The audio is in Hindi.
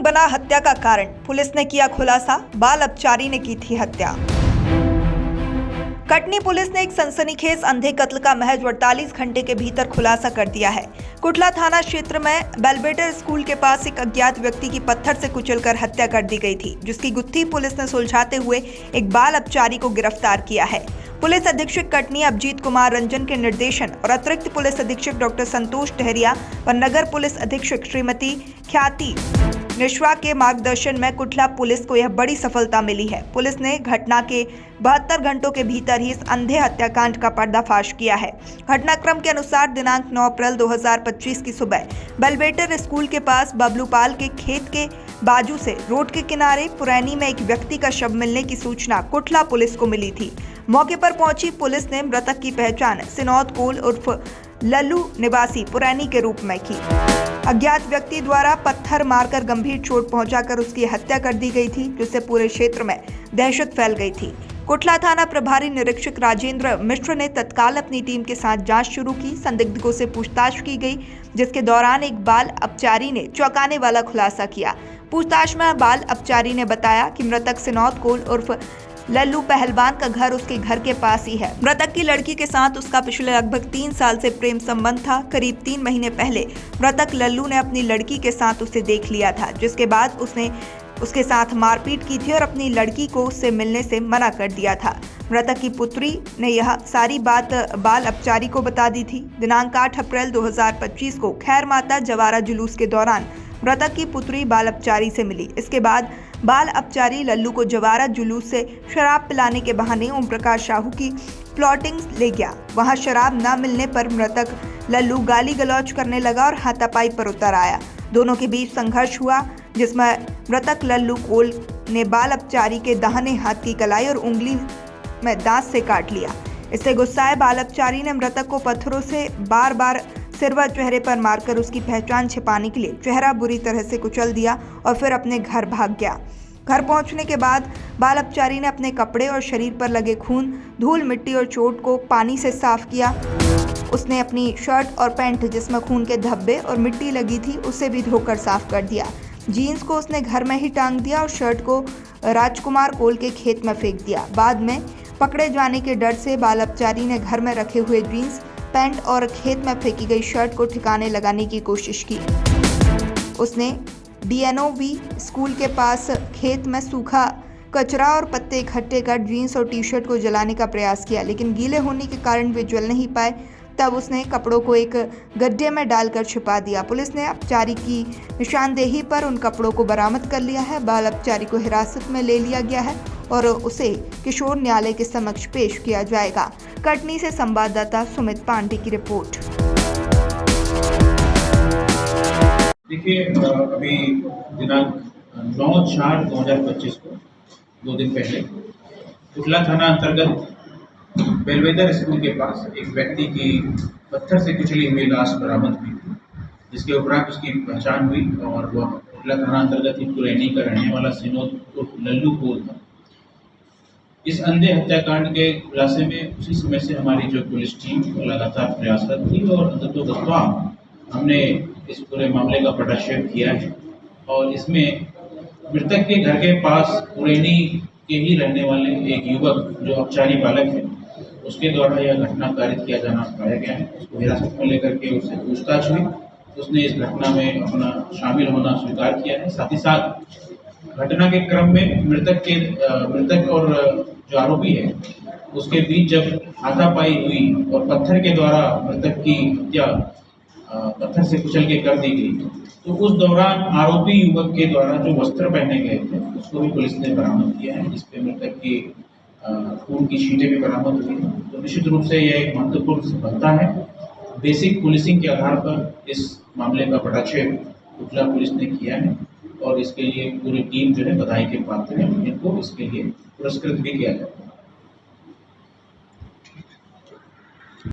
बना हत्या का कारण। पुलिस ने किया खुलासा, बाल अपचारी ने की थी हत्या। कटनी पुलिस ने एक सनसनीखेज अंधे कत्ल का महज 48 घंटे के भीतर खुलासा कर दिया है। कुटला थाना क्षेत्र में बेलवेटर स्कूल के पास एक अज्ञात व्यक्ति की पत्थर से कुचलकर हत्या कर दी गई थी, जिसकी गुत्थी पुलिस ने सुलझाते हुए एक बाल अपचारी को गिरफ्तार किया है। पुलिस अधीक्षक कटनी अभिजीत कुमार रंजन के निर्देशन और अतिरिक्त पुलिस अधीक्षक डॉक्टर संतोष टहरिया व नगर पुलिस अधीक्षक श्रीमती ख्याति निश्वा के मार्गदर्शन में कुटला पुलिस को यह बड़ी सफलता मिली है। पुलिस ने घटना के 72 घंटों के भीतर ही इस अंधे हत्याकांड का पर्दाफाश किया है। घटनाक्रम के अनुसार दिनांक 9 अप्रैल 2025 की सुबह बेलवेटर स्कूल के पास बबलूपाल के खेत के बाजू से रोड के किनारे पुरैनी में एक व्यक्ति का शव मिलने की सूचना कुटला पुलिस को मिली थी। मौके पर पहुंची पुलिस ने मृतक की पहचान सिनौद कोल उर्फ लल्लू निवासी पुरैनी के रूप में की। अज्ञात व्यक्ति द्वारा पत्थर मारकर गंभीर चोट पहुंचाकर उसकी हत्या कर दी गई थी, जिससे पूरे क्षेत्र में दहशत फैल गई थी। कुटला थाना प्रभारी निरीक्षक राजेंद्र मिश्र ने तत्काल अपनी टीम के साथ जांच शुरू की। संदिग्धों से पूछताछ की गई, जिसके दौरान एक बाल अपचारी ने चौंकाने वाला खुलासा किया। पूछताछ में बाल अपचारी ने बताया कि मृतक सिनौद कोल उर्फ लल्लू पहलवान का घर उसके घर के पास ही है। मृतक की लड़की के साथ उसका पिछले लगभग 3 साल से प्रेम संबंध था। करीब 3 महीने पहले मृतक लल्लू ने अपनी लड़की के साथ उसे देख लिया था, जिसके बाद उसने उसके साथ मारपीट की थी और अपनी लड़की को उससे मिलने से मना कर दिया था। मृतक की पुत्री ने यह सारी बात बाल अपचारी को बता दी थी। दिनांक 8 अप्रैल 2025 को खैर माता जवारा जुलूस के दौरान मृतक की पुत्री बाल अपचारी से मिली। इसके बाद बाल अपचारी लल्लू को जवारा जुलूस से शराब पिलाने के बहाने ओम प्रकाश साहू की प्लॉटिंग ले गया। वहां शराब न मिलने पर मृतक लल्लू गाली गलौज करने लगा और हाथापाई पर उतर आया। दोनों के बीच संघर्ष हुआ, जिसमें मृतक लल्लू कोल ने बाल अपचारी के दाहिने हाथ की कलाई और उंगली में दांत से काट लिया। इससे गुस्साए बाल अपचारी ने मृतक को पत्थरों से बार बार सिर व चेहरे पर मारकर उसकी पहचान छिपाने के लिए चेहरा बुरी तरह से कुचल दिया और फिर अपने घर भाग गया। घर पहुंचने के बाद बाल अपचारी ने अपने कपड़े और शरीर पर लगे खून, धूल, मिट्टी और चोट को पानी से साफ किया। उसने अपनी शर्ट और पैंट जिसमें खून के धब्बे और मिट्टी लगी थी उसे भी धोकर साफ कर दिया। जीन्स को उसने घर में ही टांग दिया और शर्ट को राजकुमार कोल के खेत में फेंक दिया। बाद में पकड़े जाने के डर से बाल अपचारी ने घर में रखे हुए जीन्स, पैंट और खेत में फेंकी गई शर्ट को ठिकाने लगाने की कोशिश की। उसने DNOV स्कूल के पास खेत में सूखा कचरा और पत्ते इकट्ठे कर जीन्स और टी-शर्ट को जलाने का प्रयास किया, लेकिन गीले होने के कारण वे जल नहीं पाए। तब उसने कपड़ों को एक गड्ढे में डालकर छिपा दिया। पुलिस ने अपचारी की निशानदेही पर उन कपड़ों को बरामद कर लिया है। बाल अपचारी को हिरासत में ले लिया गया है और उसे किशोर न्यायालय के समक्ष पेश किया जाएगा। कटनी से संवाददाता सुमित पांडे की रिपोर्ट। देखिए, अभी दिनांक 9/4/2025 को 2 दिन पहले कुटला थाना अंतर्गत बेलवेदर स्कूल के पास एक व्यक्ति की पत्थर से कुचली हुई लाश बरामद हुई थी, जिसके उपरांत उसकी पहचान हुई और वह कुटला थाना अंतर्गत ही पुरैनी का रहने वाला सिनोद उर्फ लल्लू कोल था। इस अंधे हत्याकांड के खुलासे में उसी समय से हमारी जो पुलिस टीम लगातार प्रयासरत थी और अंततोगत्वा हमने इस पूरे मामले का पटाक्षेप किया है और इसमें मृतक के घर के पास पुरैनी के ही रहने वाले एक युवक जो अपचारी बालक है, उसके द्वारा यह घटना कारित किया जाना पाया गया है। उसको हिरासत में लेकर के उससे पूछताछ हुई। उसने इस घटना में अपना शामिल होना स्वीकार किया है। साथ ही साथ घटना के क्रम में मृतक और जो आरोपी है उसके बीच जब हाथापाई हुई और पत्थर के द्वारा मृतक की हत्या पत्थर से कुचल के कर दी गई, तो उस दौरान आरोपी युवक के द्वारा जो वस्त्र पहने गए थे उसको भी पुलिस ने बरामद किया है, जिसपे मृतक की खून की शीटें भी बरामद हुई हैं। तो निश्चित रूप से यह एक महत्वपूर्ण सफलता है। बेसिक पुलिसिंग के आधार पर इस मामले का पटाक्षेप कुटला पुलिस ने किया है और इसके लिए पूरी टीम जो है बधाई के पात्र है। इनको इसके लिए पुरस्कृत भी किया जाता है।